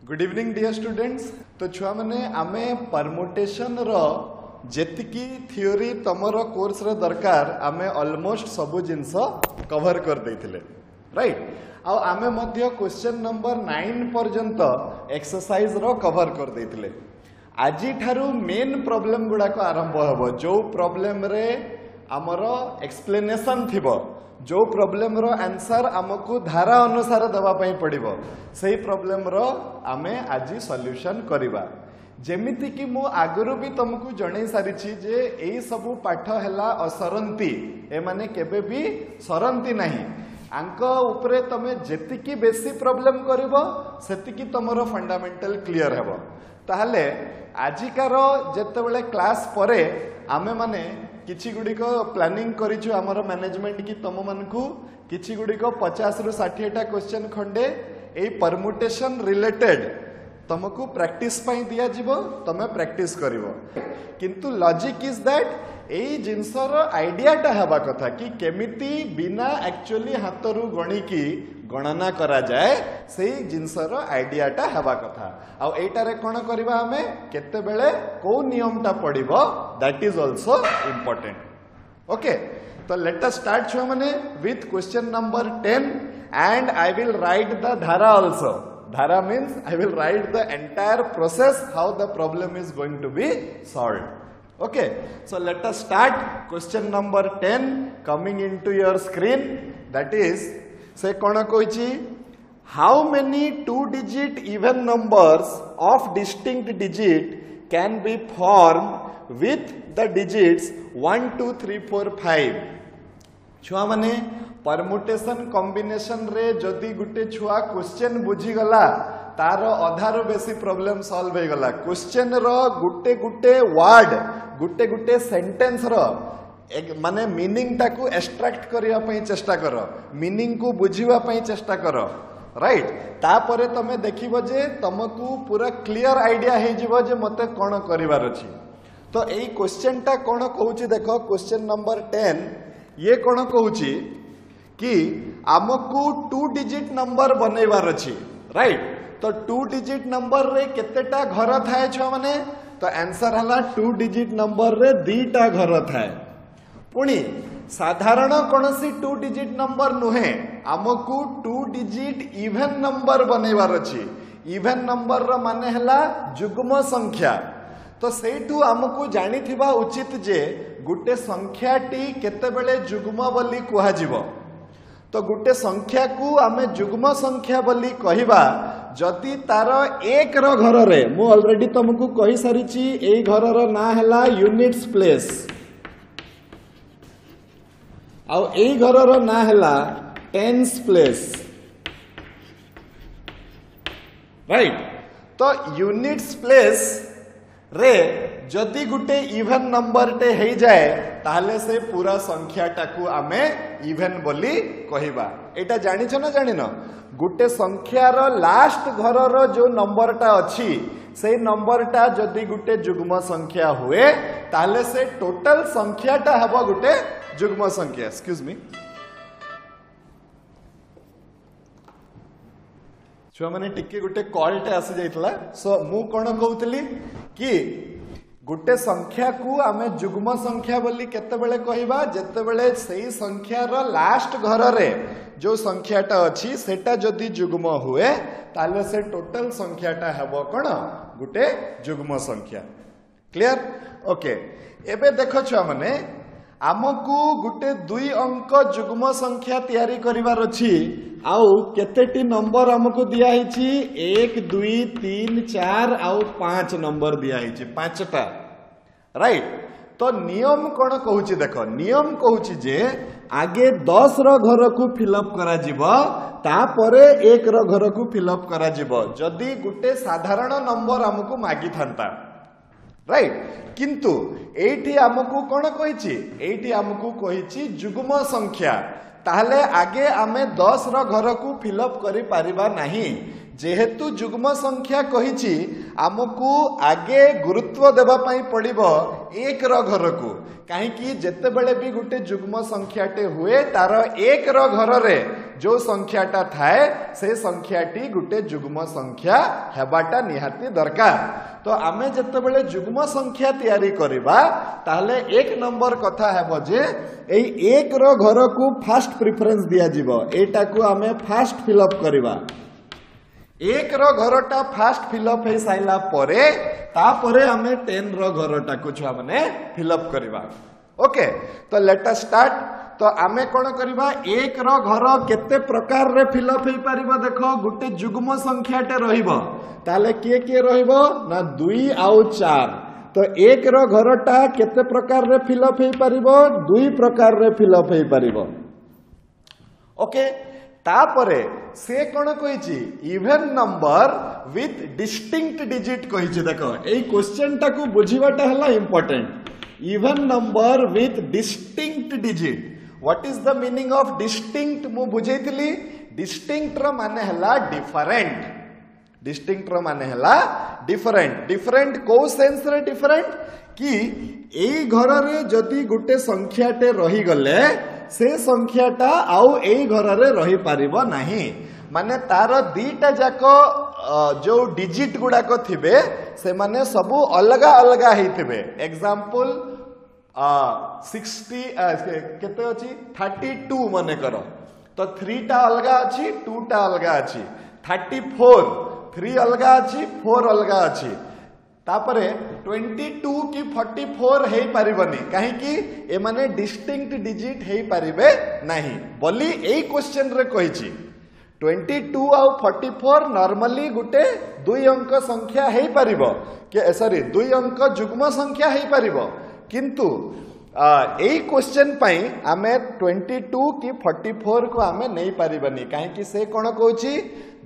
Good evening dear students. तो छुआ मैंने आमे परमुटेशन रो जेतिकी थ्योरी तमरो कोर्स रे दरकार आमे ऑलमोस्ट सबु जिंस कवर कर देथिले, राइट। आ आमे मध्य क्वेश्चन नंबर 9 पर्यंत एक्सरसाइज रो कवर कर देथिले। आजी ठारू मेन प्रॉब्लम गुडा को आरंभ हबो, जो प्रॉब्लम रे हमरो एक्सप्लेनेशन थिबो, जो प्रॉब्लम रो आंसर हमकु धारा अनुसार दबा पई पड़िबो, सेही प्रॉब्लम रो आमे आजी सॉल्यूशन करिबा। जेमिति कि मु आगरु भी तुमको जणै सारिछि जे एई सबु पाठ हैला असरंती, ए माने केबे भी सरंती नाही। आंक उपरे तमे जेतिकी बेसी प्रॉब्लम करिवो सेतिकी तमरो फंडामेंटल क्लियर हेबो। ताहले आजिकार जेतेबेले क्लास परे आमे माने किछि गुडी को प्लानिंग करिछु हमरो मैनेजमेंट की तुम मानकु किछि गुडी को 50 रु 60 टा क्वेश्चन खंडे ए परमुटेशन रिलेटेड तुमको प्रैक्टिस पई दिया जिवो, तमे प्रैक्टिस करिवो। किंतु लॉजिक इज दैट एई जिंसर आइडिया टा हबा कथा कि केमिति बिना एक्चुअली हाथरु गणी की गणना करा जाए, सेही जिंसर आइडिया टा हबा कथा। आ एटा रे कोन करबा हमें केते बेले को नियम टा पडिबो, that is also important. Okay, तो लेट अस स्टार्ट छुआ माने with question number 10 and I will write the dhara also. Dhara means I will write the entire process how the problem is going to be solved. Okay, so let us start. Question number 10 coming into your screen. That is, say kona koichi, how many 2-digit even numbers of distinct digit can be formed with the digits 1 2 3 4 5? छुआ माने permutation combination रे जदि गुटे छुआ question बुझी गला तार अधार बेसी problem solve हो गला। क्वेश्चन रो गुटे गुटे वर्ड गुटे गुटे सेंटेंस रो एक माने मीनिंग टाकू एक्सट्रैक्ट करिया पई चेष्टा करो, मीनिंग को बुझिवा पई चेष्टा करो, राइट। तापरे तमे देखिबो जे तमकू पूरा क्लियर आइडिया हे जिवो जे मते कोन करिवार अछि। तो एई क्वेश्चन टा कोन कहूची देखो, क्वेश्चन नंबर 10 ये कोन कहूची कि आमको 2 डिजिट नंबर बनैबार अछि, राइट। तो 2 डिजिट नंबर रे केतेटा घर थाए छ माने, तो आंसर हला 2 डिजिट नंबर रे 2टा घर थाए। पुणी साधारण कोनसी 2 डिजिट नंबर नुहे, आमको 2 डिजिट इवन नंबर बनैबार अछि। इवन नंबर रो माने हला जुग्म संख्या। तो सेठू आमको जानी थिबा उचित जे गुटे संख्याटी केतेबेले जुग्म बोली कुहा जिवो। तो गुटे संख्या को आमे जुग्म संख्या बोली कहिबा जदि तार एक रो घर रे, मु ऑलरेडी तुमको कहि सारिची एई घर रो ना हला यूनिट्स प्लेस, आ एई घर रो ना हला टेंस प्लेस, राइट। तो यूनिट्स प्लेस रे जदि गुटे इवन नंबर टे हे जाए ताहले से पूरा संख्या टाकू आमे इवन बोली कहिबा। एटा जानि छ ना जानिन, गुटे संख्या रो लास्ट घर रो जो नंबर टा अछि से नंबर टा जदि गुटे जुग्म संख्या हुए ताहले से टोटल संख्या टा हबो गुटे जुग्म संख्या। एक्सक्यूज मी, छुआ माने टिके गुटे कॉल टे आसी जाइतला। सो मु कोन कहउतली कि गुटे संख्या को आमे जुग्म संख्या बोली केतेबेले कहिबा जेतेबेले सेही संख्या रो लास्ट घर रे जो संख्याटा अछि सेटा जदि जुग्म हुए ताले से टोटल संख्याटा हेबो कोन गुटे जुग्म संख्या। क्लियर? ओके, एबे देखो छुआ माने आमको गुटे 2 अंक जुग्म संख्या तैयारी करिवार अछि। आउ केतेटी नंबर हमको दिया हिची 1 2 3 4 आउ 5 नंबर दिया हिची, 5टा, राइट। तो नियम कोन कहूची देखो, नियम कहूची जे आगे 10 रो घर को फिलअप करा जिवो, तापरे 1 रो घर को फिलअप करा जिवो। जदि गुटे साधारण नंबर हमको मागी थांता राइट किंतु एठी हमकु कोन कहिछि एठी हमकु कहिछि जुग्म संख्या ताहले आगे आमे 10 रो घर को फिलअप करि परिबा नाही जेहेतु जुग्म संख्या कहिछि हमकु आगे गुरुत्व देबा पई पड़िबो 1 रो घर को काहे कि जेते बेले भी गुटे जुग्म संख्याटे हुए तार 1 रो घर रे जो संख्याटा थाए से संख्याटी गुटे जुग्म संख्या हेबाटा निहाती दरकार तो आमे जेते बेले जुग्म संख्या तैयारी करिबा ताहले 1 नंबर कथा हेबो जे एई 1 रो घर को फर्स्ट प्रेफरेंस दिया जिवो एटा को आमे फर्स्ट फिलअप करिबा 1 रो घरटा फर्स्ट फिलअप हे साइला परे तापरे आमे 10 रो घरटा को छुआ माने फिलअप करिबा ओके तो लेट अस स्टार्ट तो आमे कोन करिबा 1 रो घर केते प्रकार रे फिलअप हे परिबो देखो गुटे जुग्म संख्याटे रहिबो ताले के रहिबो ना 2 आउ 4 तो 1 रो घरटा केते प्रकार रे फिलअप हे परिबो 2 प्रकार रे फिलअप हे परिबो ओके तापरे से कोन कहिछि even number with distinct digit कहिछि देखो एई क्वेश्चन टा को बुझिबाटा हला important even number with distinct digit what is the meaning of distinct मु बुझैतली डिस्टिंक्ट रो माने हला डिफरेंट डिस्टिंक्ट रो माने हला डिफरेंट डिफरेंट को सेंस रे डिफरेंट कि एई घर रे जदी गुटे संख्याटे रही गले से संख्याटा आउ एई घर रे रही पारिबो नाही माने तार दीटा जाको जो डिजिट गुडा को थिबे से माने सबु अलगा अलगा हेतिबे एग्जांपल 60 केते अछि 32 माने करो तो 3 टा अलगा अछि 2 टा अलगा अछि 34 3 अलगा अछि 4 अलगा अछि तापरे 22 की 44 हे पारिबनी काहे कि ए माने डिस्टिंक्ट डिजिट हे पारिबे नाही बोली एई क्वेश्चन रे कहिछि 22 आउ 44 नॉर्मली गुटे 2 अंक संख्या हे पारिबो के सॉरी 2 अंक जुग्म संख्या हे पारिबो किंतु एई क्वेश्चन पई आमे 22 की 44 को आमे नहीं पारिबनी काहे कि से कोन कहूछि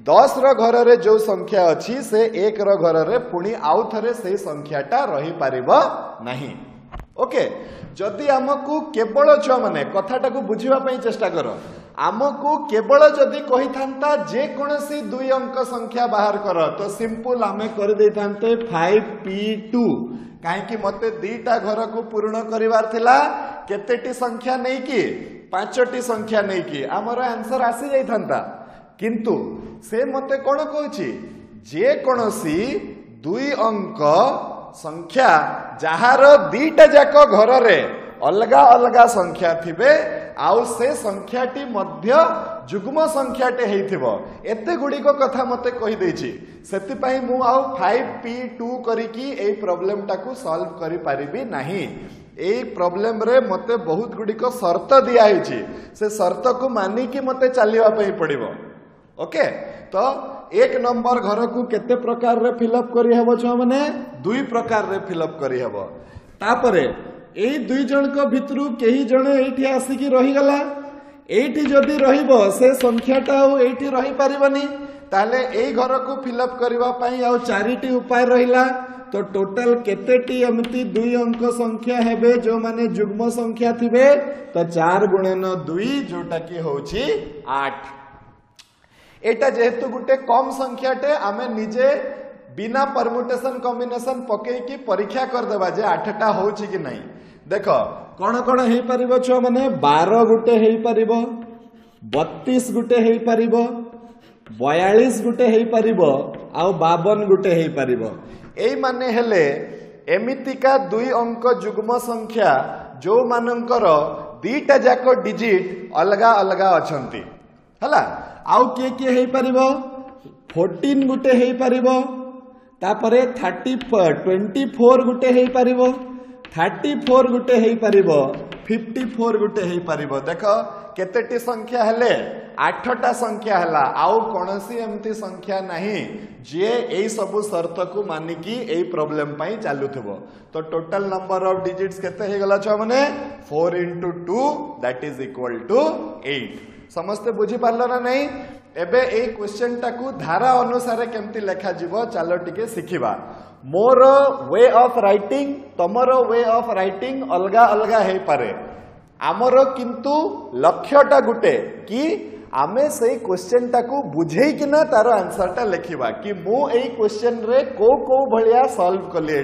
10 रो घर रे जो संख्या अछि से 1 रो घर रे पुणी आउ थरे से संख्याटा रही पारिबो नाही ओके जदि हमकु केवल छुआ माने कथाटा को बुझिबा पई चेष्टा करो हमकु केवल जदि कहि थांता जे कोनसी 2 अंक संख्या बाहर करो तो सिंपल आमे कर दे थांते 5p2 काहे कि मते 2टा घर को पूर्ण करिवार थिला केतेटी संख्या नै कि 5टी संख्या नै कि हमर आंसर आसी जाई थांता किंतु से मते कोन कहूछि जे कोनसी 2 अंक संख्या जहार 2टा जाको घर रे अलगा अलगा संख्या थिबे आउ से संख्याटी मध्य जुग्म संख्याटे हेइथिबो एते गुडी को कथा मते कहि दैछि सेति पई मु आउ 5p2 करिकी ए प्रॉब्लम टाकू सॉल्व करि पारिबी नाही ए प्रॉब्लम रे मते बहुत गुडी को शर्त दिया हिछि से शर्त को मानी कि मते चलिबा पई पड़िबो ओके तो 1 नंबर घर को केते प्रकार रे फिलअप करि हेबो छ माने 2 प्रकार रे फिलअप करि हेबो तापरे एई 2 जण को भितरु केही जणे एठी आसी कि रही गला एठी जदी रहिबो से संख्याटा एठी रही पारिबनी ताले एई घर को फिलअप करबा पई आ 4टी उपाय रहिला तो टोटल केतेटी एमती 2 अंक संख्या हेबे जो माने जुग्म संख्या थिबे तो 4 गुणन 2 जोटा की होउची 8 एटा जेहेतु गुटे कम संख्याटे आमे निजे बिना परमुटेशन कॉम्बिनेशन पके की परीक्षा कर देबा जे 8टा होउची कि नहीं देखो कोन कोन हे परिबो छ माने 12 गुटे हे परिबो 32 गुटे हे परिबो 42 गुटे हे परिबो आ 52 गुटे हे परिबो एई माने हेले एमितिका 2 अंक जुग्म संख्या जो मानकर 2टा जाको डिजिट अलगा अलगा अछंती हला आउ के हे परिबो 14 गुटे हे परिबो तापरे 24 गुटे हे परिबो 34 गुटे हे परिबो 54 गुटे हे परिबो देखो केतेटी संख्या हेले 8टा संख्या हला आउ कोनसी एमती संख्या नहीं जे एई सबु शर्त को मानिकी एई प्रॉब्लम पई चालुथबो तो टोटल नंबर ऑफ डिजिट्स केते हे गला छ माने 4 into 2 that is equal to 8 समस्त बुझी पारलो ना नहीं एबे एई क्वेश्चन टाकू धारा अनुसार केमती लेखा जीवो चलो टिके सिखिबा मोर वे ऑफ राइटिंग तमरो वे ऑफ राइटिंग अलगा अलगा हे पारे आमर किंतु लक्ष्यटा गुटे कि आमे से क्वेश्चन टाकू बुझेई किना तार आंसर टा लिखिबा कि मु एई क्वेश्चन रे को भलिया सॉल्व कली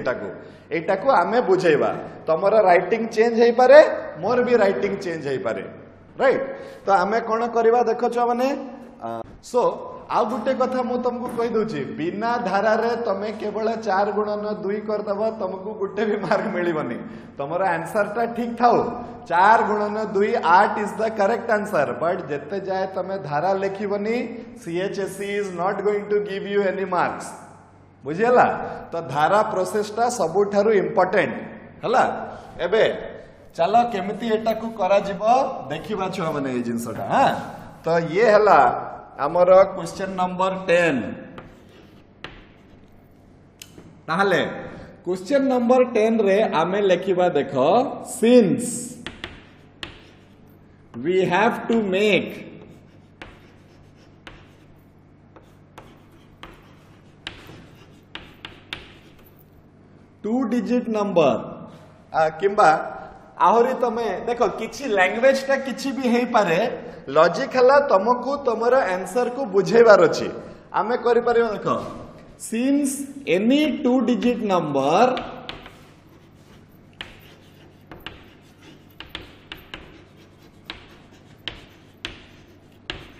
एटाकू आमे बुझेइबा तमरो राइटिंग चेंज हेई पारे मोर भी राइटिंग चेंज हेई पारे राइट तो आमे कोन करबा देखो छ माने सो आउ गुटे कथा मु तुमको कहि दोची बिना धारा रे तमे केवल 4 गुणन 2 कर दबो तुमको गुटे भी मार्क मिलिबनी तमरो आंसर ता ठीक थाओ 4 गुणन 2 8 is the correct answer but जत्ते जाए तमे धारा लिखिबनी CHSE is not going to give you any marks बुझियला तो धारा प्रोसेस ता सबु थारु इंपोर्टेंट हला एबे चलो केमिति एटा को करा जिवो देखिबा छ माने ए जिंसटा हां तो ये हला आमर क्वेश्चन नंबर 10 ताहले क्वेश्चन नंबर 10 रे आमे लिखिबा देखो since we have to make two digit number किंबा आहरी तमे देखो किछि लैंग्वेज टा किछि भी हेई पारे लॉजिक हला तुमको तुमर आंसर को बुझेबार अछि आमे करि परियो देखो since any two digit number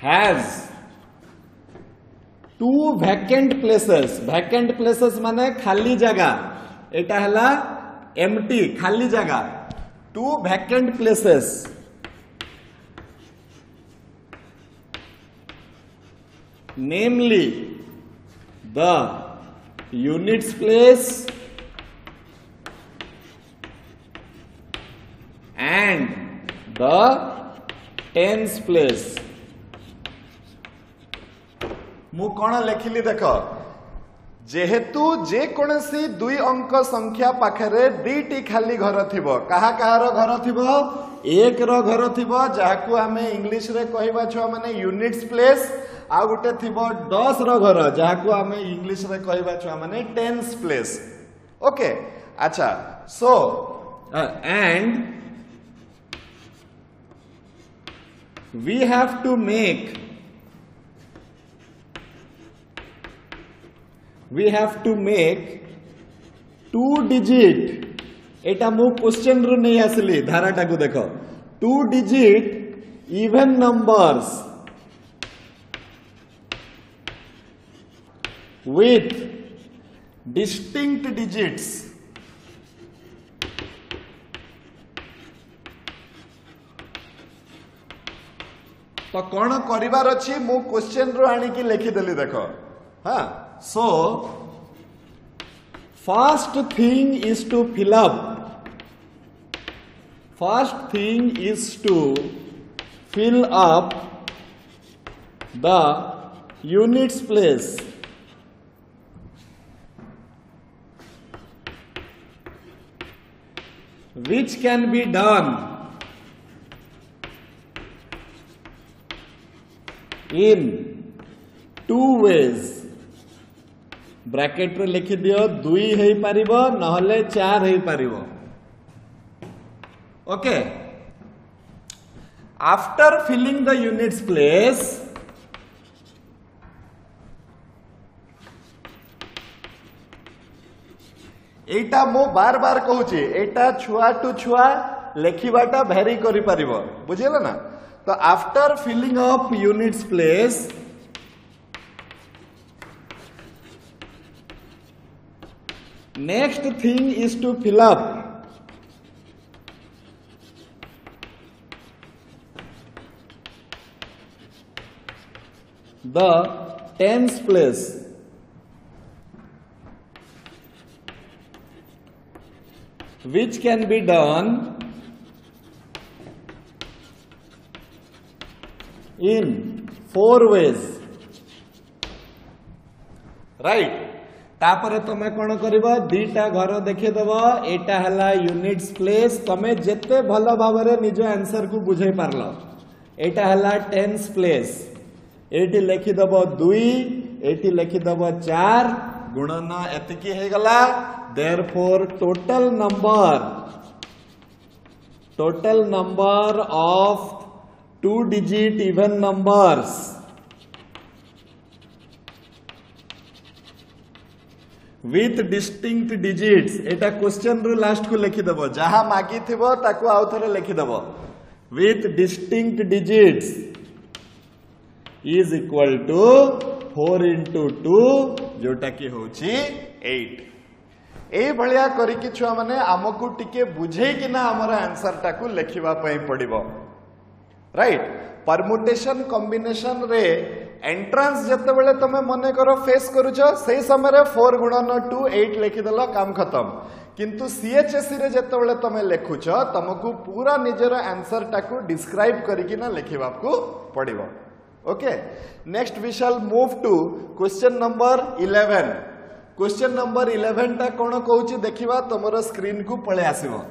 has two vacant places माने खाली जगह एटा हला एम्प्टी खाली जगह two vacant places namely the units place and the tens place मु कौन लिखिली देख जेहेतु जे कोनसी दुई अंक संख्या पाखरे दीटी खाली घर थिबो कहा कहार घर थिबो एक रो घर थिबो जाहाकू आमे इंग्लिश रे कहबा छ माने यूनिट्स प्लेस आ गुटे थिबो 10 रो घर जाहाकू आमे इंग्लिश रे कहबा छ माने टेंस प्लेस ओके अच्छा so and we have to make two digit एटा मु क्वेश्चन रु नहीं आसली धाराटा को देखो two digit even numbers with distinct digits तो कौन करिवार अछि मु क्वेश्चन रो आनी की लिखि देली देखो हां so first thing is to fill up the units place which can be done in two ways bracket रे लिखि दियो 2 हे पारिबो नहले 4 हे पारिबो okay after filling the units place एटा मो बार बार कहूची एटा छुआ टू छुआ लेखिबाटा भेरी करि परिबो बुझियला ना तो after filling up units place next thing is to fill up the tens place which can be done in 4 ways, right. तापर तमे कौन करिबो दीटा घर देखिदेव, एटा हला यूनिट्स प्लेस, तमे जेते भल भाव रे निज आंसर को बुझे पारलो। एटा हला टेंस प्लेस, एटी लिखिदेव 2, एटी लिखिदेव 4 गुणन एतिकी हे गला। Therefore total number of 2 digit even numbers with distinct digits, Etah question रु लास्ट को लिखिदेव, जहाँ मागी थिबो ताकू आउ थरे लिखिदेव। with distinct digits is equal to 4 into 2, जोटा की होची 8। ए भलिया करिकी छुआ माने आमको टिके बुझे कि ना हमर आंसर टाकू लिखिबा पई पड़िबो, राइट। परमुटेशन कॉम्बिनेशन रे एंट्रांस जते बेले तमे मने करो फेस करूछो, सही समय रे 4 गुणन 2 8 लिखि देलो, काम खत्म। किंतु सीएचएससी रे जते बेले तमे लिखुछो तमको पूरा निजर आंसर टाकू डिस्क्राइब करिकी ना लिखिबा को पड़िबो। Okay, next we shall move to question number 11। Question number 11 टा कोन कहूची देखिबा, तमरो स्क्रीन को पळे आसीबो।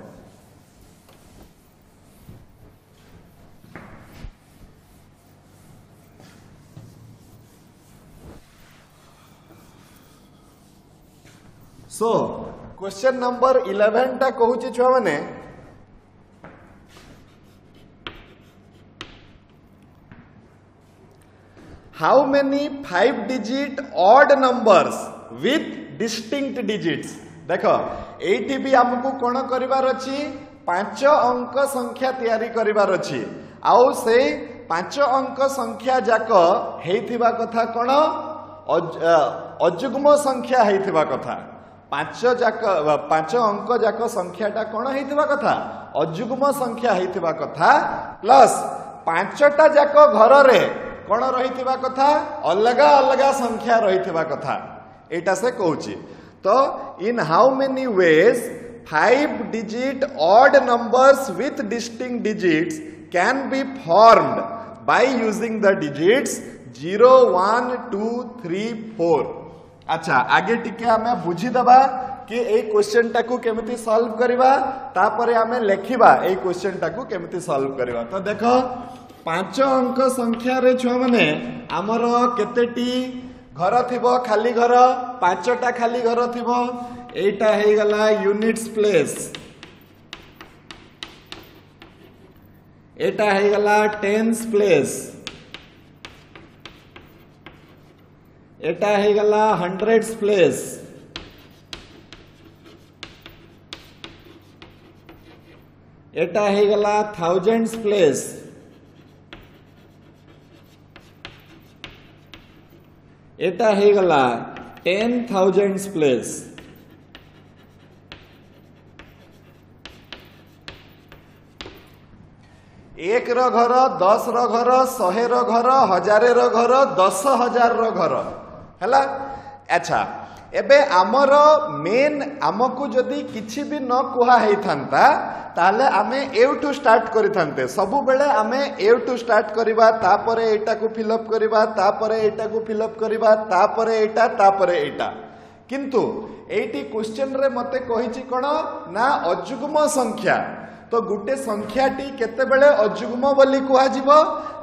सो क्वेश्चन नंबर 11 टा कहूची छुआ माने how many 5 digit odd numbers with distinct digits। देखो एठी भी हमको कोन करिवार अछि, 5 अंक संख्या तैयारी करिवार अछि, आउ से 5 अंक संख्या जाक हेइथिबा कथा कोन अजुग्म संख्या हेइथिबा कथा। 5 अंक जाक संख्याटा कोन हेइथिबा कथा अजुग्म संख्या हेइथिबा कथा, प्लस 5टा जाक घर रे कौन रही कथा अलगा अलगा संख्या रही कथा, एटा से कहूची। तो in how many ways 5 digit odd numbers with distinct digits can be formed by using the digits 0 1 2 3 4। अच्छा, आगे टिके आमे बुझी दबा कि ए क्वेश्चन टाकू केमिति सॉल्व करबा, तापरे आमे लेखिबा ए क्वेश्चन टाकू केमिति सॉल्व करबा। तो देखो 5 अंक संख्या रे छुआ माने आमर केतेटी घर थिबो, खाली घर 5टा खाली घर थिबो, एटा हे गला यूनिट्स प्लेस, एटा हे गला टेंस प्लेस, एटा हे गला हंड्रेड्स प्लेस, एटा हे गला थाउजेंड्स प्लेस, एटा हे गला 10,000 प्लेस। एक रो घर, 10 रो घर, 100 रो घर, 1000 रो घर, 10,000 रो घर हैला। अच्छा, एबे आमर मेन आमको जदि किछि भी न कुहा हेइ थांता ताले आमे एउटू स्टार्ट करि थांते, सबु बेले आमे एउटू स्टार्ट करिबा, तापरे एटा को फिल अप करिबा, तापरे एटा को फिल अप करिबा, तापरे एटा, तापरे एटा। किंतु एटी क्वेश्चन रे मते कहिछि कोन ना अजुग्म संख्या। तो गुटे संख्याटी केते बेले अजुग्म बोली कुहा जिवो,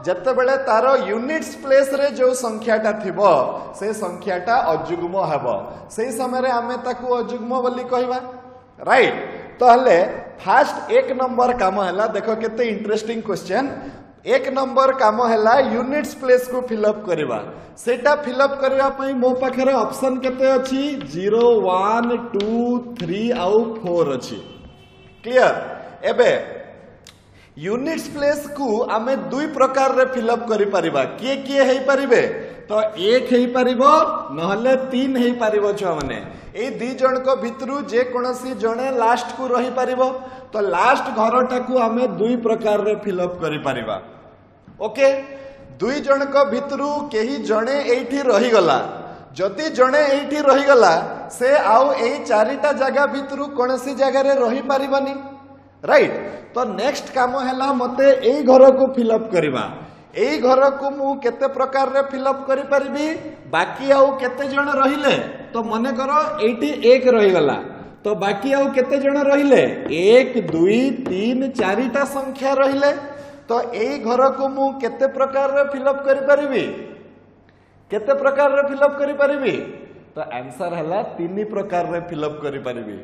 जते बेले तारो यूनिट्स प्लेस रे जो संख्याटा थिबो से संख्याटा अजुग्म हबो, सेही समय रे आमे ताकू अजुग्म बोली कहिबा, राइट। तो हले फास्ट 1 नंबर काम हैला, देखो केते इंटरेस्टिंग क्वेश्चन। 1 नंबर काम हैला यूनिट्स प्लेस को फिल अप करबा, सेटा फिल अप करबा पई मो पाखरे ऑप्शन केते अछि 0 1 2 3 आउ 4 अछि, क्लियर। एबे यूनिट्स प्लेस को आमे 2 प्रकार रे फिल अप करि परिबा, किए हेइ परिबे, तो 1 हेइ परिबो नहले 3 हेइ परिबो छुआ माने। ए 2 जण को भितरु जे कोनसी जणे लास्ट को रही परिबो, तो लास्ट घरटा को आमे 2 प्रकार रे फिल अप करि परिबा। ओके, 2 जण को भितरु केही जणे एठी रही गला, जदि जणे एठी रही गला से आउ एही 4टा जगह भितरु कोनसी जगह रे रही परिबनी, राइट। तो नेक्स्ट काम हैला मते एई घर को फिल अप करबा, एई घर को मु केते प्रकार रे फिलअप करि परिबी बाकी आउ केते जण रहिले तो मने करो एठी एक रहि गला तो बाकी आउ केते जण रहिले 1 2 3 4टा संख्या रहिले तो एई घर को मु केते प्रकार रे फिलअप करि परिबी केते प्रकार रे फिलअप करि परिबी तो आंसर हला 3 प्रकार रे फिलअप करि परिबी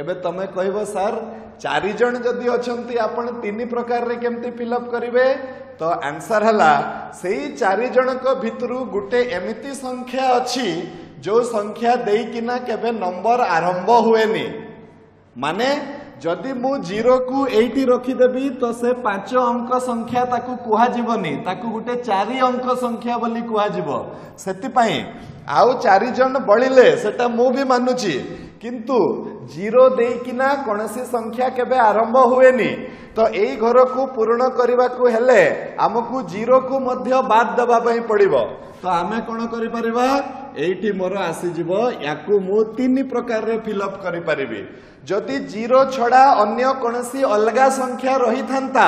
एबे तमे कहबो सर 4 जण जदी अछंती आपण 3 प्रकार रे केमती फिलअप करिवे तो आंसर हला सेही 4 जण को भितरु गुटे एमिति संख्या अछि जो संख्या देई किना केबे नंबर आरंभ हुएनी माने जदि मु 0 को एठी रखी देबी तो से 5 अंक संख्या ताकू कुहा जीवनी ताकू गुटे 4 अंक संख्या बोली कुहा जीवो सेति पई आउ 4 जण बळिले सेटा मु भी मानुची किंतु 0 देई किना कोनसी संख्या केबे आरंभ हुएनी तो एई घर को पूर्ण करबा को हेले हमकु 0 को मध्य बाद दबा पई पड़िबो तो आमे कोन करि परिबा एठी मोर आसी जीवो याकू मु 3 प्रकार रे फिलअप करि परिबी जदि 0 छड़ा अन्य कोनसी अलगा संख्या रही थांता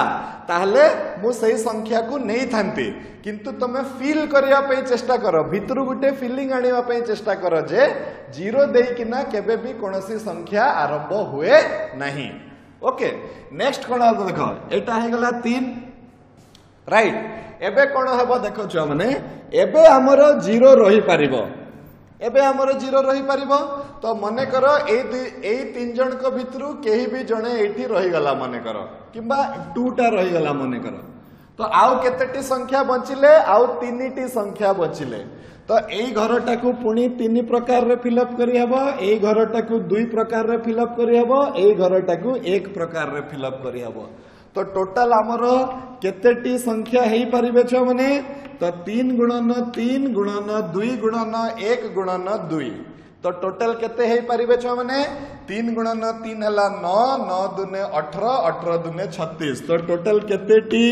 ताहले मु सही संख्या को नहीं थांती किंतु तमे फील करिया पे चेष्टा करो भितरु गुटे फीलिंग आनिवा पे चेष्टा करो जे 0 देई किना केबे भी कोनसी संख्या आरंभ हुए नहीं ओके नेक्स्ट कोन हबो देखो एटा हे गला 3 राइट एबे कोन हबो देखो छ माने एबे हमरो 0 रही परिबो एबे हमरो 0 रही परिबो तो मने करो ए 3 जण को भितरु केही भी जणे एठी रही गला मने करो किबा 2टा रही गला मने करो तो आउ केतेटी संख्या बचिले आउ 3टी संख्या बचिले तो एई घरटा को पुनी 3 प्रकार रे फिलअप करी हबो एई घरटा को 2 प्रकार रे फिलअप करी हबो एई घरटा को 1 प्रकार रे फिलअप करी हबो तो टोटल हमरो केतेटी संख्या हेई परिबे छ माने तो 3 गुणन 3 गुणन 2 गुणन 1 गुणन 2 तो टोटल केते हेई परिबे छ माने 3 गुणन 3 हला 9 9 दुने 18 18 दुने 36 तो टोटल केतेटी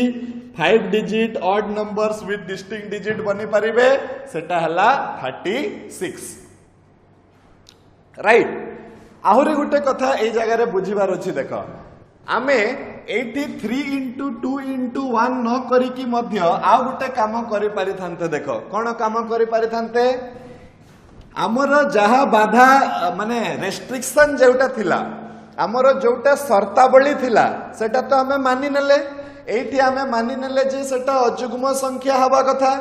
5 digit odd numbers with distinct digit बनी परिबे सेटा हला 36 राइट आहुरी गुटे कथा ए जगह रे बुझिबार अछि देखो आमे 83 into 2 into 1 न करी की मध्य आ गुटे काम करि पारि थांते देखो कोन काम करि पारि थांते हमर जहा बाधा माने रेस्ट्रिक्शन जेउटा थिला हमर जोटा शर्तावली थिला सेटा तो हमें मानि नेले एठी हमें मानि नेले जे सेटा अजुग्म संख्या हवा कथा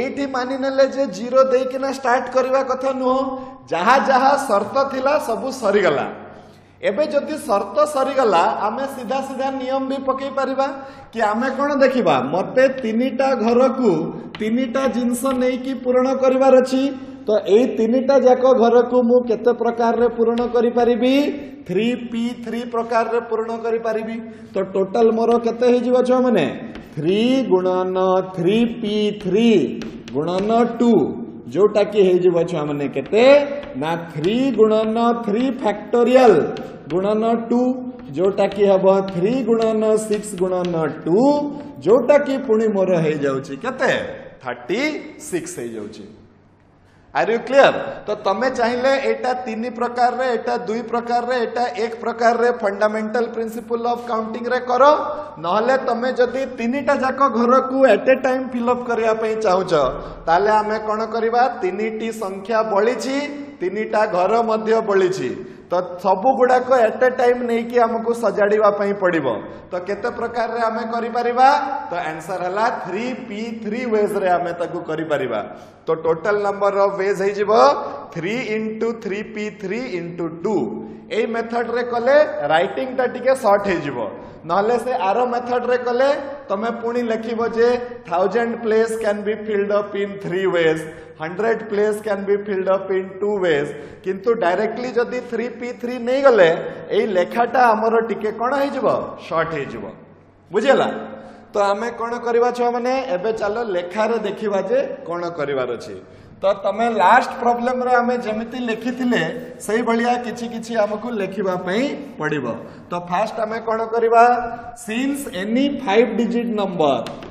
एठी मानि नेले जे 0 देई किना स्टार्ट करबा कथा नुहो जहा जहा शर्त थिला सब सरी गला एबे जदि शर्त सरीगला आमे सीधा सीधा नियम भी पकई परिबा कि आमे कोन देखिबा मते 3टा घर को 3टा जिंस नै कि पूर्ण करिवार अछि तो एई 3टा जाको घर को मु केते प्रकार रे पूर्ण करि परिबी 3p3 प्रकार रे पूर्ण करि परिबी तो टोटल मोर केते हे जिवो छ माने 3 गुणन 3p3 गुणन 2 जोटा कि हे जिवो छ माने केते ना 3 गुणन 3 फैक्टोरियल गुणन 2 जोटा कि हबो 3 गुणन 6 गुणन 2 जोटा कि पुणी मोर हे जाउची केते 36 हे जाउची आर यू क्लियर तो तमे चाहिले एटा 3 प्रकार रे एटा 2 प्रकार रे एटा 1 प्रकार रे फंडामेंटल प्रिंसिपल ऑफ काउंटिंग रे करो नहले तमे जदी 3टा जाको घर को एट ए टाइम फिलअप करिया पई चाहूछ ताले आमे कोन करबा 3टी संख्या बळीची 3टा घर मध्य बळीची तो सबु गुडा को एट ए टाइम नहीं कि हमको सजाड़ीवा पई पड़िबो तो केते प्रकार रे हमें करि परिबा तो आंसर हला 3p3 वेज रे हमें ताकू करि परिबा तो टोटल नंबर ऑफ वेज हे जिवो 3 into 3p3 into 2 a method रे कले राइटिंग ता टिके शॉर्ट हे जिवो नहले से आरो मेथड रे कले तमे पुणी लिखिबो जे 1000 place can be filled up in 3 ways 100 place can be filled up in 2 ways किंतु डायरेक्टली जदी 3p3 नहीं गले एई लेखाटा हमरो टिके कोन हे जिवो शॉर्ट हे जिवो बुझेला तो आमे कोन करबा छ माने एबे चलो लेखा रे देखिबा जे कोन करबार अछि तो तमे लास्ट प्रॉब्लम रे हमें जेमिति लिखिथिले सही बलिया किछि किछि हमकु लेखिबा पई पड़िबो तो फास्ट हमें कोन करबा since any 5 digit number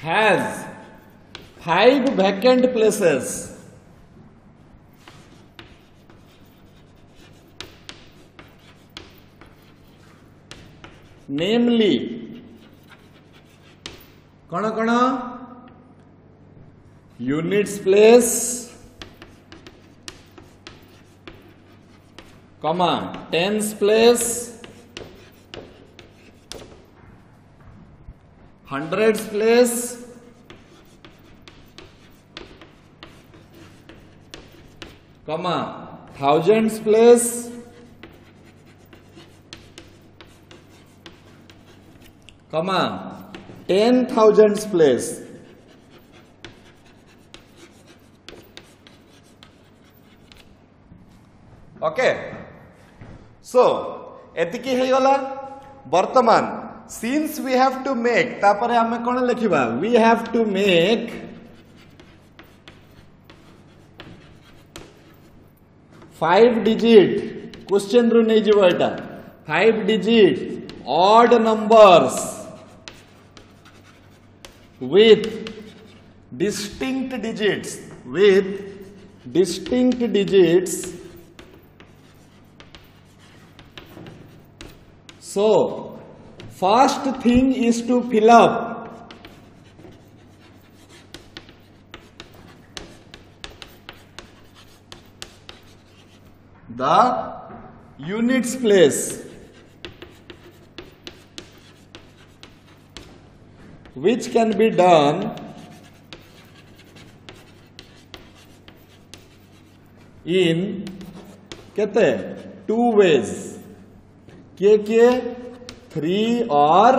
has 5 vacant places namely कौन कौन units place comma tens place hundreds place comma thousands place comma 10,000s place okay so एतिकी है गला वर्तमान since we have to make तापरे हमें कौन लिखिबा we have to make 5 digit question रु नहीं जीवो एटा 5 digit odd numbers with distinct digits so first thing is to fill up the units place which can be done in कहते 2 ways के 3 और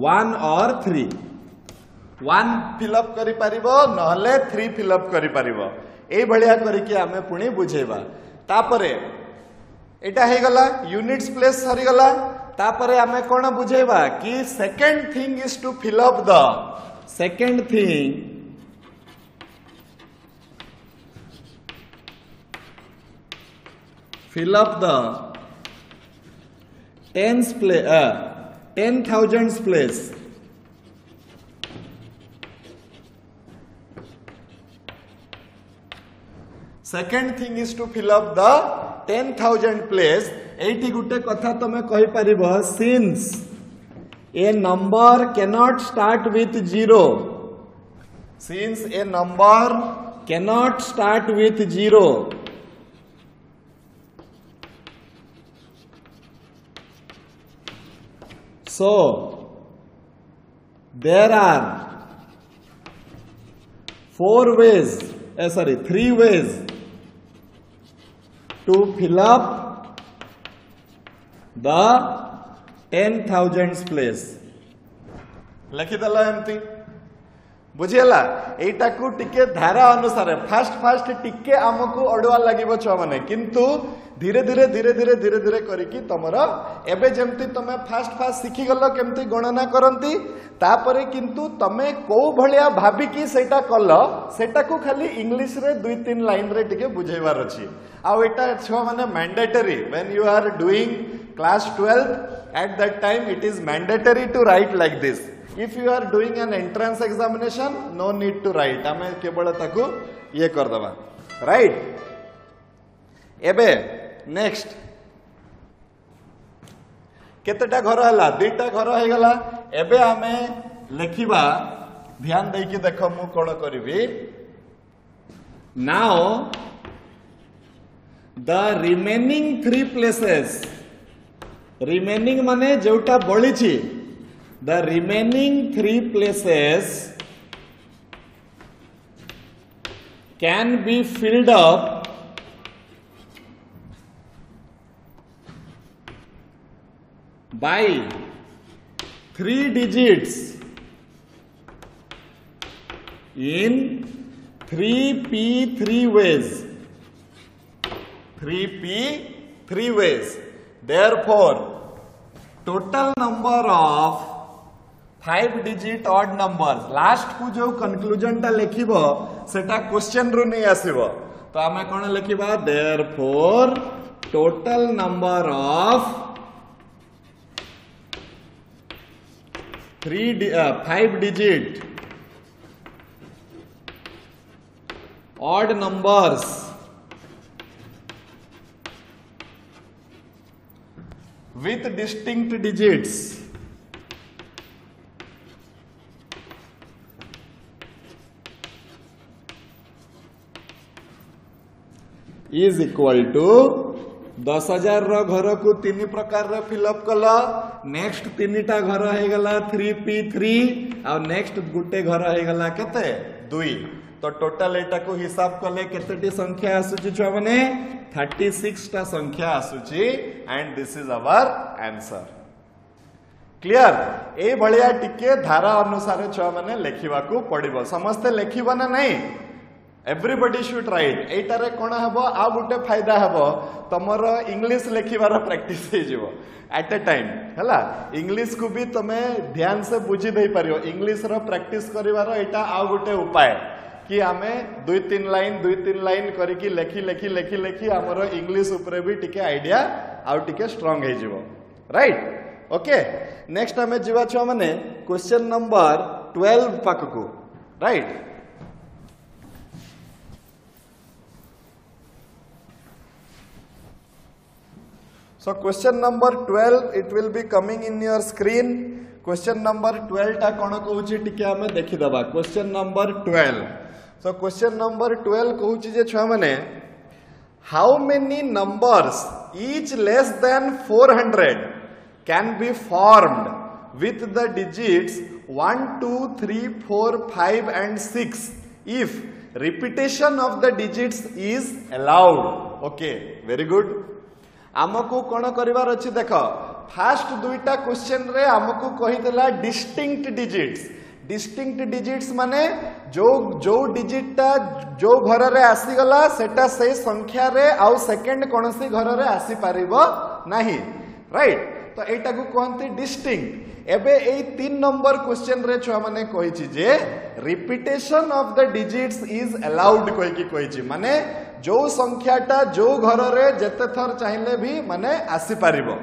1 और 3 1 फिलअप करि परिबो नहले 3 फिलअप करि परिबो एई भलिया करिके आमे पुणी बुझेबा तापरे एटा हे गला यूनिट्स प्लेस सरी गला तापरे आमे कोन बुझेबा कि second thing is to fill up the second thing fill up the 10,000s place second thing is to fill up the 10,000 place eighty गुटे कथा तमे कहि परिबो since a number cannot start with 0 since a number cannot start with 0 so there are 3 ways to fill up the 10,000s place लिखिदेल एमती बुझीगला एटा को टिके धारा अनुसार fast टिके आमको अडुआ लागिबो छुआ माने किंतु धीरे धीरे करिकी तमरा एबे जेमती तमे फास्ट सिखी गलो केमती गणना करंती तापरे किंतु तमे को भलिया भाबी की सेटा कल सेटा को खाली इंग्लिश रे 2-3 लाइन रे टिके बुझेबार अछि आ एटा छुआ माने mandatory when you are doing class 12 at that time it is mandatory to write like this if you are doing an entrance examination no need to write आमे केवल ताकू ये कर दबा राइट एबे नेक्स्ट केतेटा घर हला 2टा घर हो गला एबे आमे लिखिबा ध्यान देकी देखो मु कोन करबी now the remaining 3 places remaining माने जोटा बळी छी the remaining 3 places can be filled up by 3 digits in 3p 3 ways 3p 3 ways therefore total number of 5 digit odd numbers last को जो conclusion टा लिखिबो सेटा क्वेश्चन रु नहीं आसीबो तो आमे कोन लिखिबा therefore total number of 5 digit odd numbers with distinct digits is equal to 10,000 रो घर को तीन प्रकार रे फिलअप कला नेक्स्ट तीनटा घर है गला 3p3 आ नेक्स्ट गुटे घर है गला केते 2 तो टोटल एटा को हिसाब कले केतेटी संख्या आसुची छुआ माने 36 टा संख्या आसुची and this is our answer clear ए भलिया टिके धारा अनुसार छुआ माने लेखिबा को पड़िबो समस्त लेखिबो ना नहीं एवरीबॉडी शुड राइट एटारे कोन हबो आ गुटे फायदा हबो तमरो इंग्लिश लेखिबार प्रैक्टिस हे जिवो एट अ टाइम हला इंग्लिश को भी तमे ध्यान से बुझी दे पारियो इंग्लिश रो प्रैक्टिस करिवार एटा आ गुटे उपाय कि आमे 2-3 लाइन करके लेखी लेखी लेखी लेखी हमरो इंग्लिश ऊपर भी टिके आइडिया आउ टिके स्ट्रांग हे जिवो राइट ओके नेक्स्ट आमे जिवा छ माने क्वेश्चन नंबर 12 पाक को right So question number 12 it will be coming in your screen. Question number 12 टा कोन कहूची टिके हमें देखि दबा question number 12. So question number 12 कहूची जे छुआ माने how many numbers each less than 400 can be formed with the digits 1 2 3 4 5 and 6 if repetition of the digits is allowed. Okay, very good. आमको कौन करिवार अछि देख फास्ट दुईटा क्वेश्चन रे आमको कहितला डिस्टिंक्ट डिजिट्स माने जो डिजिटटा जो घर रे आसी गला सेटा से संख्या रे आउ सेकंड कोनसी घर रे आसी पारिबो नाही राइट तो एटा को कहंती डिस्टिंक्ट एबे ए 3 नंबर क्वेश्चन रे छुआ माने कहिछि जे repetition of the digits is allowed कहिछि माने जो संख्याटा जो घर रे जेते थर चाहिले भी माने आसी पारिबो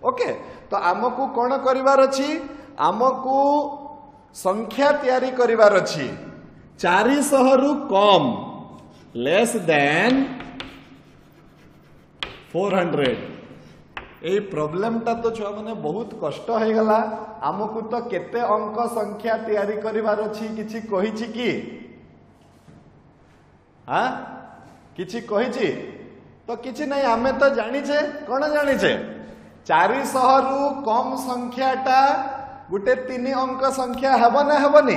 ओके तो आमको कोन करिवार अछि आमको संख्या तयारी करिवार अछि 400 रु कम लेस देन 400 ए प्रॉब्लम ता तो छुआ माने बहुत कष्ट हो गला आमको तो केते अंक संख्या तयारी करिवार अछि किछि कहिछि की हां किछि कहिछि तो किछि नहीं आमे तो जानिछे कोन जानिछे 400 रु कम संख्याटा गुटे 3 अंक संख्या हेबो ना हेबोनी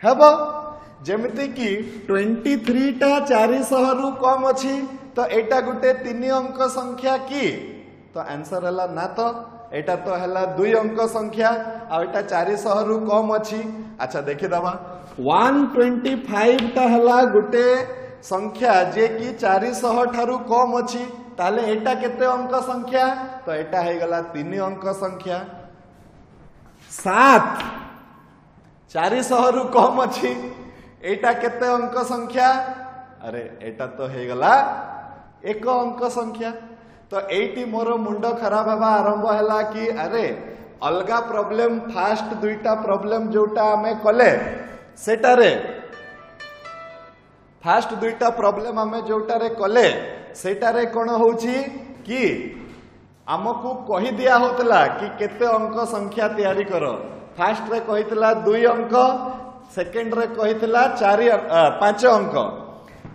हेबो जेमिति कि 23 टा 400 रु कम अछि तो एटा गुटे 3 अंक संख्या की तो आंसर हला ना तो एटा तो हला 2 अंक संख्या आ एटा 400 रु कम अछि अच्छा देखि दबा 125 टा हला गुटे संख्या जे कि 400 ठारू कम अछि ताले एटा केते अंक संख्या तो एटा हे गला 3 अंक संख्या 7 400 रु कम अछि एटा केते अंक संख्या अरे एटा तो हे गला 1 अंक संख्या तो एटी मोर मुंड खराब हवा आरंभ हला कि अरे अलगा प्रॉब्लम फास्ट दुईटा प्रॉब्लम जोटा हमें कले सेटा रे फास्ट दुईटा प्रॉब्लम आमे जोटारे कले सेटारे कोन होउची कि आमको कहि दिया होतला कि केते अंक संख्या तयारी करो फास्ट रे कहितला 2 अंक सेकंड रे कहितला 5 अंक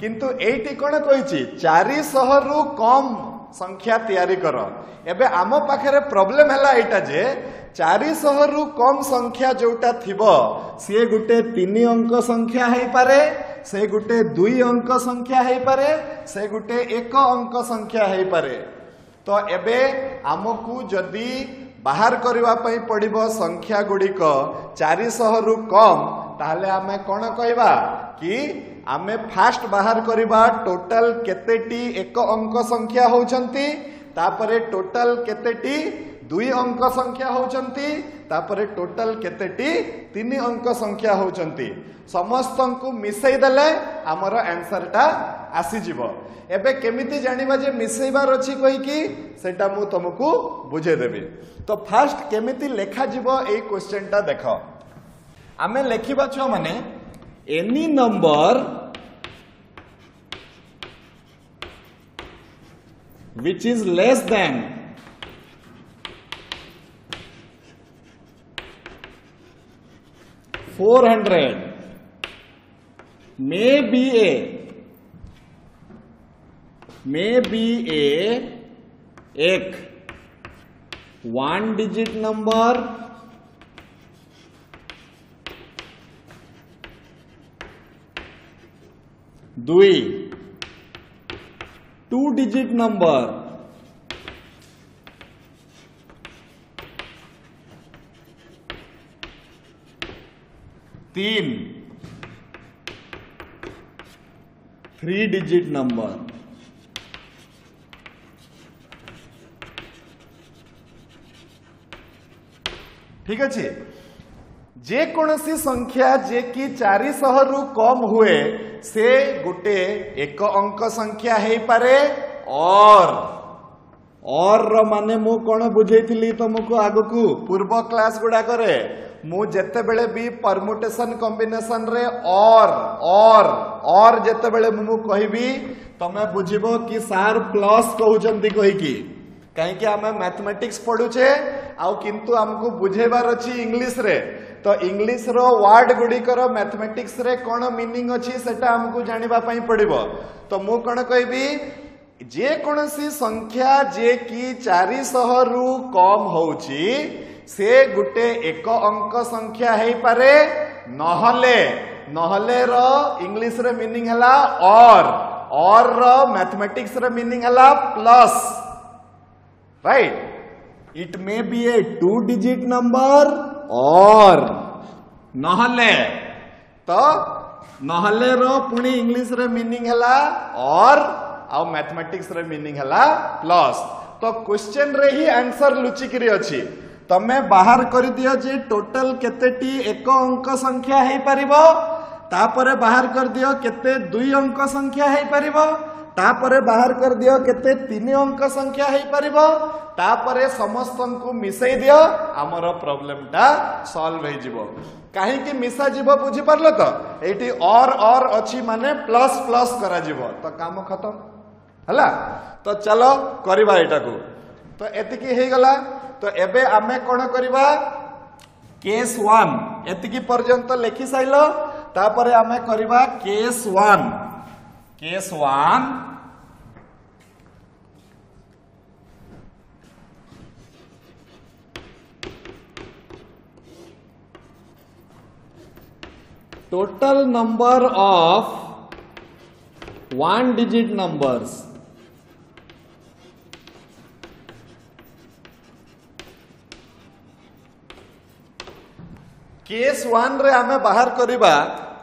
किंतु एटी कोन कहिची 400 रु कम संख्या तयारी करो एबे आम पाखरे प्रॉब्लम हला एटा जे 400 रु कम संख्या जोटा थिबो से गुटे 3 अंक संख्या है पारे से गुटे 2 अंक संख्या है पारे से गुटे 1 अंक संख्या है पारे तो एबे आमको जदी बाहर करबा पई पड़िबो संख्या गुडी को 400 रु कम ताले आमे कोन कहबा कि आमे फास्ट बाहर करबा टोटल केतेटी 1 अंक संख्या होचंती तापरे टोटल केतेटी 2 अंक संख्या होचंती तापरे टोटल केतेटी 3 अंक संख्या होचंती समस्त को मिसई देले हमर आंसर टा आसी जिवो एबे केमिति जानिबा जे मिसईबार अछि कहि कि सेटा मु तुमको बुझे देबी तो फास्ट केमिति लेखा जिवो ए क्वेश्चन टा देखो आमे लेखिबा छ माने any number which is less than 400 may be a एक 1 digit number, दुई 2 digit number, तीन 3 digit number, ठीक अच्छे। जे कौनसी संख्या जे कि 400 रु कम हुए से गोटे एक अंक संख्या है पारे और माने मु कौन बुझेइथिली तुमको आगकू पूर्व क्लास गुडा करे मु जेते बेले भी परमुटेशन कॉम्बिनेशन रे और जेते बेले मु कहबी तमे बुझिबो कि सार प्लस कहउचंती कहि की कहीं कि आम मैथमेटिक्स पढ़ुचे आउ किंतु हमको बुझेबार अच्छी इंग्लिश रे तो इंग्लिश रो वर्ड गुड़िकर मैथमेटिक्स रे कौन मीनिंग अच्छी सेटा हमको जानिबा पई पड़िबो। तो मु कौन कहबी जे कौनसी संख्या जे कि 400 रु कम होउची से गुटे एक अंक संख्या है पारे नहले रो इंग्लिश रे मीनिंग हला और रो मैथमेटिक्स रे मीनिंग हला plus, right. It may be A 2 digit number और नहले तो नहले रो पुणी इंग्लिश रे मीनिंग हला और आउ मैथमेटिक्स रे मीनिंग हला प्लस। तो क्वेश्चन रे ही आंसर लुचिकरी अछि तमे बाहर कर दियो जे टोटल केतेटी एक अंक संख्या है परिबो तापरे बाहर कर दियो केते 2 अंक संख्या है परिबो तापरे बाहर कर दियो केते 3 अंक संख्या है परिबो तापरे समस्त को मिसई दियो हमर प्रॉब्लम टा सॉल्व हो जिवो। काहे कि मिसा जीवो बुझी परलो तो एठी और अछि माने प्लस प्लस करा जीवो तो काम खत्म हला। तो चलो करबा एटा को तो एतिकी हे गला। तो एबे आमे कोन करबा केस 1 एतिकी पर्यंत लेखि साइलो तापरे आमे करबा case 1 total number of 1 digit numbers case 1 रे आमे बाहर करिबा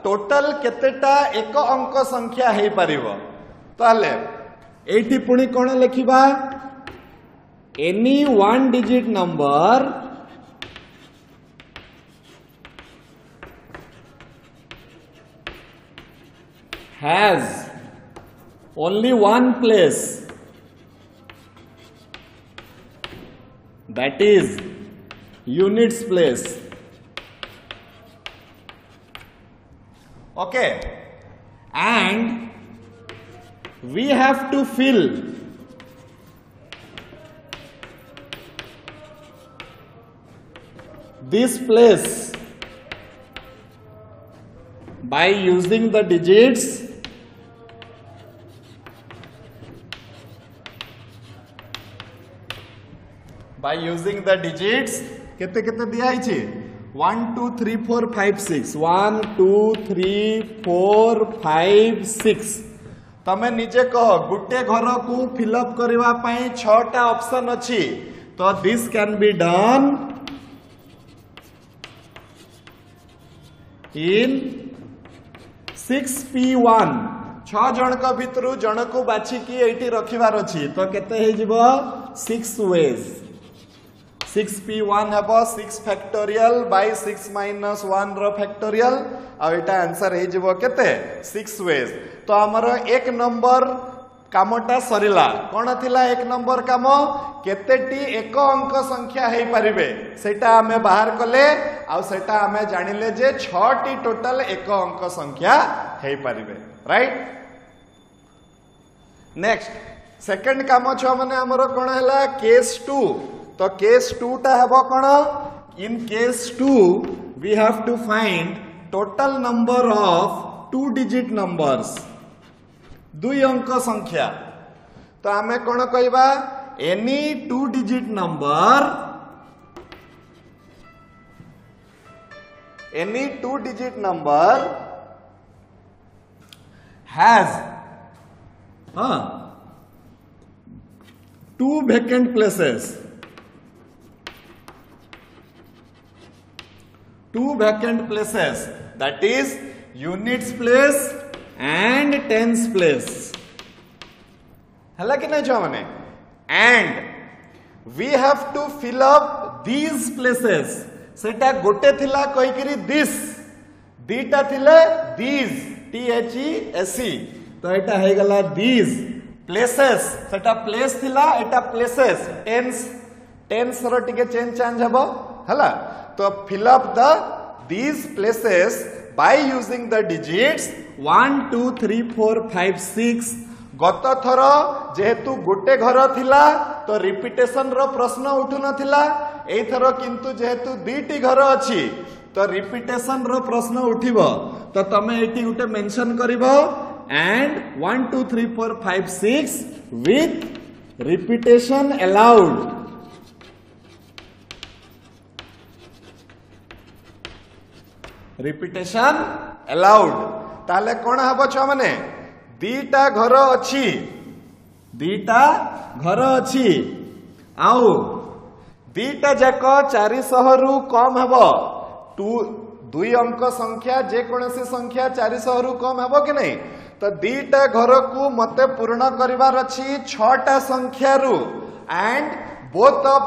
टोटल केतेटा एक अंक संख्या है परिबो ताले एठी पुणी कोन लिखिबा any 1 digit number has only one place, that is units place. Okay, and we have to fill this place by using the digits केते केते दिया है 1 2 3 4 5 6 1 2 3 4 5 6 तमे निजे कह गुटे घर को फिलअप करबा पई 6टा ऑप्शन अछि तो this can be done in 6p1 6 जन का भितरु जन को बाछि की एठी रखिबार अछि तो केते हे जिवो 6 वेज 6p1 हेबो 6 फैक्टोरियल बाय 6 माइनस 1 रो फैक्टोरियल आ एटा आंसर हे जिवो केते 6 वेज। तो हमर एक नंबर कामटा सरिला कोन थिला एक नंबर काम केतेटी एक अंक संख्या हे परिबे सेटा हमें बाहर कले आ सेटा हमें जानिले जे 6 टी टोटल एक अंक संख्या हे परिबे, राइट। नेक्स्ट सेकंड काम छ माने हमर कोन हला केस 2 तो केस 2 टा हेबो कोन in case 2 we have to find total number of 2-digit numbers, 2 अंक संख्या। तो आमे कौन कहबा any 2-digit number, any 2-digit number has 2 vacant places, 2 vacant places, that is units place and tens place। हला कि नहीं छुआ माने? And we have to fill up these places। सेटा गोटे थिला कहि करी this, दीटा थिले these, THESE, तो एटा हे गला these places, सेटा place थिला एटा places, tens रो टिके चेंज हबो हला। तो fill up these places by using the digits 1 2 3 4 5 6। गत थर जेहेतु गोटे घर थिला तो रिपीटेशन रो प्रश्न उठु नथिला, एई थर किंतु जेहेतु दुईटी घर अछि तो रिपीटेशन रो प्रश्न उठिबो। तो तमे eighty उटे mention करिवो and 1 2 3 4 5 6 with repetition allowed। Repetition allowed ताले कोन हबो छ माने दीटा घर अछि, दीटा घर अछि आउ दीटा जाक 400 रु कम हबो। 2 अंक संख्या जे कोनसी संख्या 400 रु कम हबो कि नहीं? तो दीटा घर को मते पूर्ण करिवार अछि 6टा संख्या रु and both of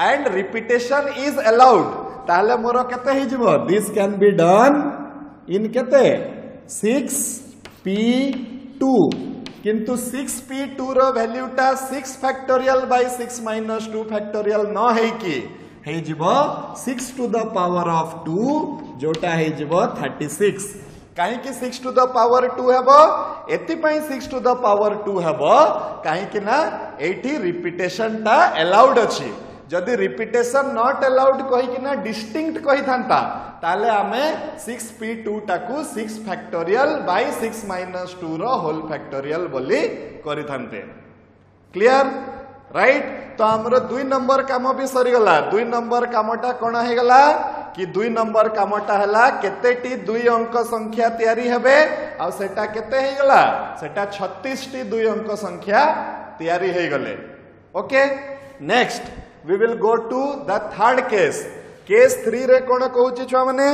and repetition is allowed. ताले मोर केते हि जिवो? This can be done in केते 6p2, किंतु 6p2 रो वैल्यूटा 6 फैक्टोरियल बाय 6 माइनस 2 फैक्टोरियल न है कि हे जिवो 6 टू द पावर ऑफ 2 जोटा हे जिवो 36। काहे कि 6 टू द पावर 2 हेबो एति पई 6 टू द पावर 2 हेबो काहे कि ना एठी रिपीटेशन ता अलाउड अछि। जदि रिपीटेशन नॉट अलाउड कहि कि ना डिस्टिंक्ट कहि थांता ताले आमे 6p2 टाकू 6 फैक्टोरियल बाय 6 माइनस 2 रो होल फैक्टोरियल बोली करि थांते। Clear right? तो हमरो 2 नंबर काम भी सरी गला। 2 नंबर कामटा कोन हे गला कि 2 नंबर कामटा हला केतेटी 2 अंक संख्या तयारी हेबे आ सेटा केते हे गला? सेटा 36 टी 2 अंक संख्या तयारी हे गले। Okay next we will go to the third case। case 3 रे कोन कहूची छुआ माने?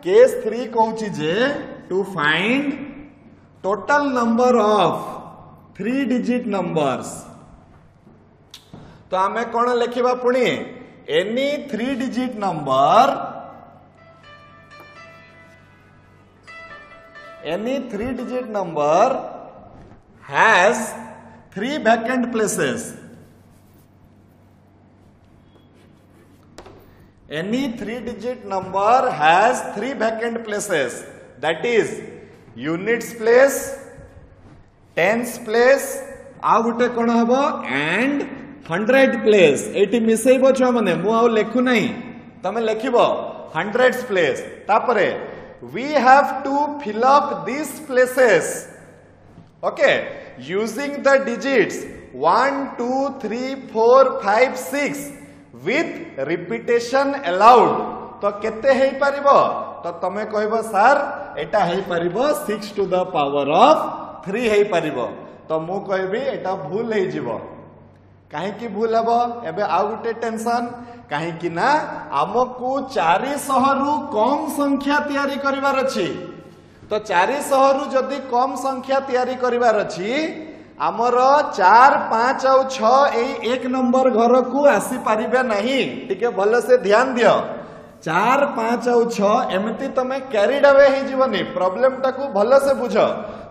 case 3 कहूची J to find total number of 3 digit numbers। तो आमे कोन लिखिबा पुणी any 3 digit number, any 3 digit number has 3 vacant places। Any 3-digit number has 3 vacant places, that is units place, tens place, आ गुटे कोन हबो and 100 place। Eighty मिसेइबो छ माने मु आ लेखु नाही, तमे लेखिबो hundreds place। तापरे we have to fill up these places, okay, using the digits 1 2 3 4 5 6 with repetition allowed। तो केते हे परिबो? तो तमे कहबो sir Etah hey परिबो 6 to the power of 3 हे परिबो। तो मु कहबी एटा भूल हे जिवो। काहे कि भूल हबो? एबे आ गुटे टेंशन, काहे कि ना हमकु 400 रु कम संख्या तयारी करिवार अछि। तो 400 रु जदी कम संख्या तयारी करिवार अछि आमर 4 5 और 6 एई 1 नंबर घर को आसी पारिबे नहीं। टिके भल से ध्यान दियो। 4 5 और 6 एमती तमे कैरिड अवे हे जीवनी। प्रॉब्लम टाकू भल से बुझ।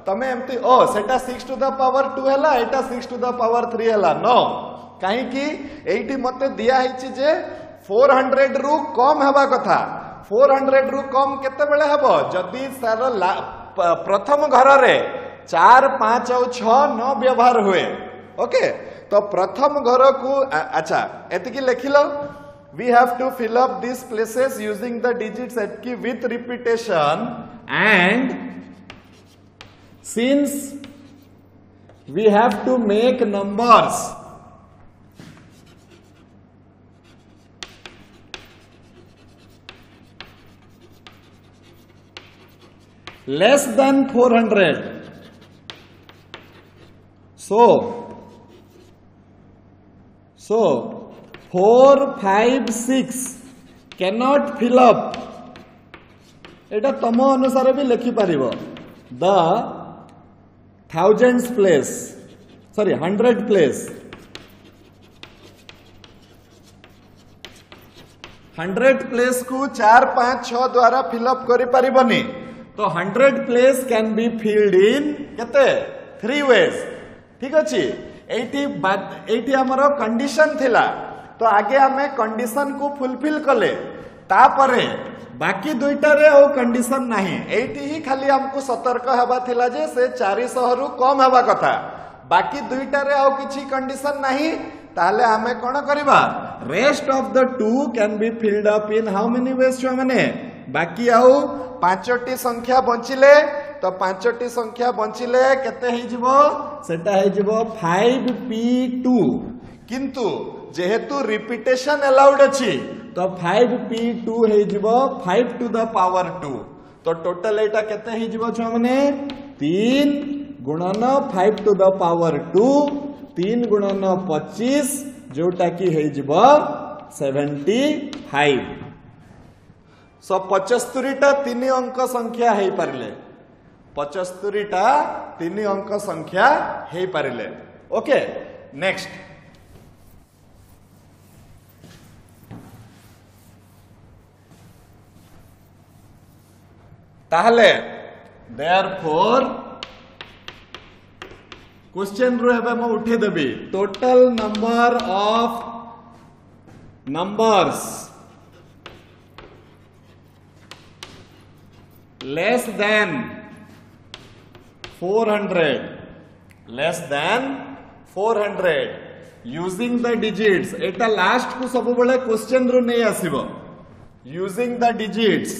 तमे एमती ओ सेटा 6 टू द पावर 2 हैला, एटा 6 टू द पावर 3 हैला। नो, काहे कि एठी मते दिया हिची जे 400 रु कम हेबा कथा। 400 रु कम केते बेले हेबो? जदी सार प्रथम घर रे 4 5 और 6 न व्यवहार हुए। ओके, तो प्रथम घर को अच्छा एतिकी लिखिलो we have to fill up these places using the digits at key with repetition, and since we have to make numbers less than 400, so 4, 5, 6 cannot fill up. एटा तम अनुसार भी लिखि पारिबो the thousands place, sorry 100 place, 100 place को 4, 5, 6 द्वारा fill up करि पारिबनी. तो 100 place can be filled in केते 3 वेज. ठीक अछि. एटी हमर कंडीशन थिला, तो आगे हमें कंडीशन को फुलफिल कले, तापरे बाकी दुईटारे ओ कंडीशन नाही. एटी ही खाली हमको सतर्क हेबा थिला जे से 400 रु कम हेबा कथा. बाकी दुईटारे आ किछि कंडीशन नाही. ताले हमें कोन करबा, rest of the 2 can be filled up in how many ways छुआ माने. बाकी आउ 5टी संख्या बंचिले, तो 5टी संख्या बंचिले केते हे जिवो, सेटा हे जिवो 5p2. किंतु जेहेतु रिपीटेशन अलाउड अछि, तो 5p2 हे जिवो 5 टू द पावर 2. तो टोटल एटा केते हे जिवो छ माने 3 गुणन 5 टू द पावर 2, 3 गुणन 25, जोटा की हे जिवो 75. सो 75टा 3 अंक संख्या हे पारिले, 75टा 3 अंक संख्या हे पारिले. Okay, next. ताहले देयरफॉर क्वेश्चन रो एबे म उठे देबी total number of numbers less than 400, less than 400 using the digits. Etah last को सब बळे क्वेश्चन रो नै आसीबो. using the digits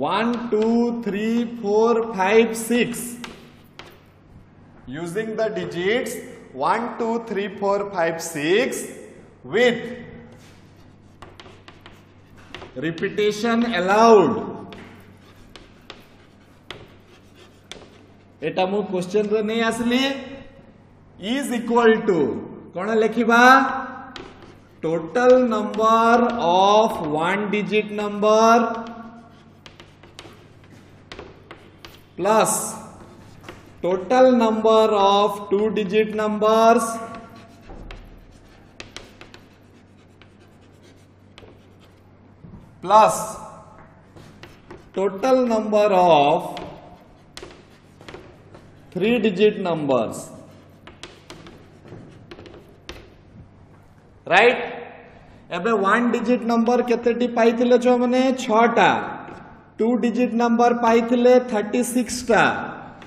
1, 2, 3, 4, 5, 6. using the digits 1, 2, 3, 4, 5, 6 with repetition allowed. एटा मु क्वेश्चन रे नै आसली. इज इक्वल टू कोन लिखिबा, total number of 1 digit number plus total number of 2 digit numbers plus total number of 3 digit numbers. Right. एबे 1 digit number केतेटी पाइथिले छ माने 6टा, 2 digit number पाइथिले 36टा,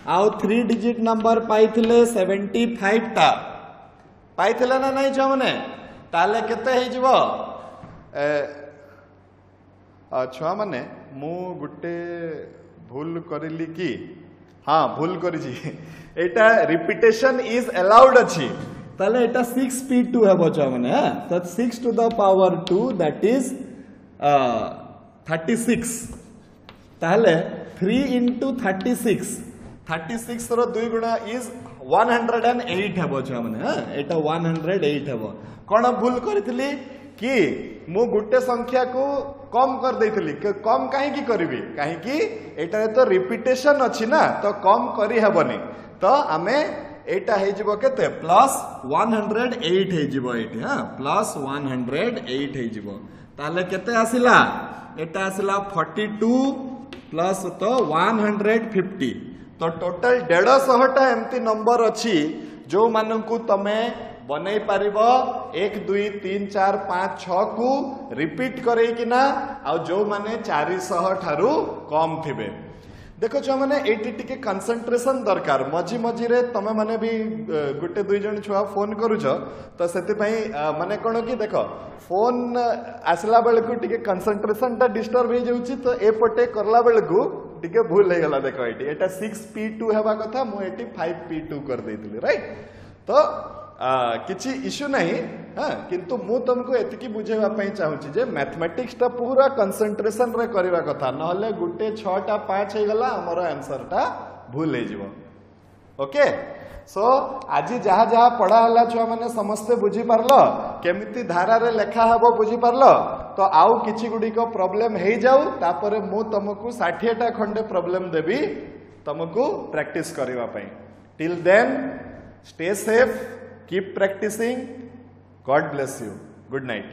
आउ 3 डिजिट नंबर पाइथिले 75टा. पाइथिले ना नै छ माने. ताले केते हे जिवो छुआ माने मु गुटे भूल करिली कि, हाँ भूल करिछि. एटा रिपीटेशन इज अलाउड अछि. ताले एटा 6p2 हेबो छुआ माने. तो 6 to the power 2 that is 36. ताले 3 into 36, 36 रो 2 गुणा इज 108 हेबो छुआ माने. एटा 108 हेबो. कोन भूल करितली कि मु गुटे संख्या को कम कर देइथली. कम काहे की करबी, काहे की एटा तो रिपीटेशन अछि ना, तो कम करी हेबनी. तो आमे एटा हे जिवो केते प्लस 108 हे जिवो एटी. हां प्लस 108 हे जिवो. ताले केते आसिला, एटा आसिला 42 प्लस तो 150. तो टोटल 150 टा एमती नंबर अछि जो मानकू तमे बनै पारिबो 1, 2, 3, 4, 5, 6 को रिपीट करे कि ना, आ जो माने 400 ठारू कम थिबे. देखो छुआ मैंने एटी टिके कंसंट्रेशन दरकार मझी मझी रे तमे माने भी गुटे दुई जन छुआ फोन करूछ तो सेति माने कोन कि देखो फोन आसला बेल को टिके कंसंट्रेशन टा डिस्टर्ब हो जाउची तो ए पटे करला बेल को टिके भूल हो गला देखो एटी एटा 6p2 हेबा कथा मु एटी 5p2 कर देइतली राइट तो किछि इश्यू नहीं हाँ किंतु मु तुमको एतिकी बुझेवा पई चाहूची जे मैथमेटिक्स टा पूरा कंसंट्रेशन रे करबा कथा नहले गुटे 6 टा 5 हे गला हमर आंसर टा भूल हे जिवो ओके सो आज जहा जहा पढ़ा हला छुआ माने समस्त बुझी पारलो केमिति धारा रे लेखा हबो बुझी पारलो तो आउ किछि गुडी को प्रॉब्लम हे जाऊ तापरे मु तुमको 60 टा खंडे प्रॉब्लम देबी तुमको प्रैक्टिस करबा पई till then stay safe keep practicing. God bless you. Good night.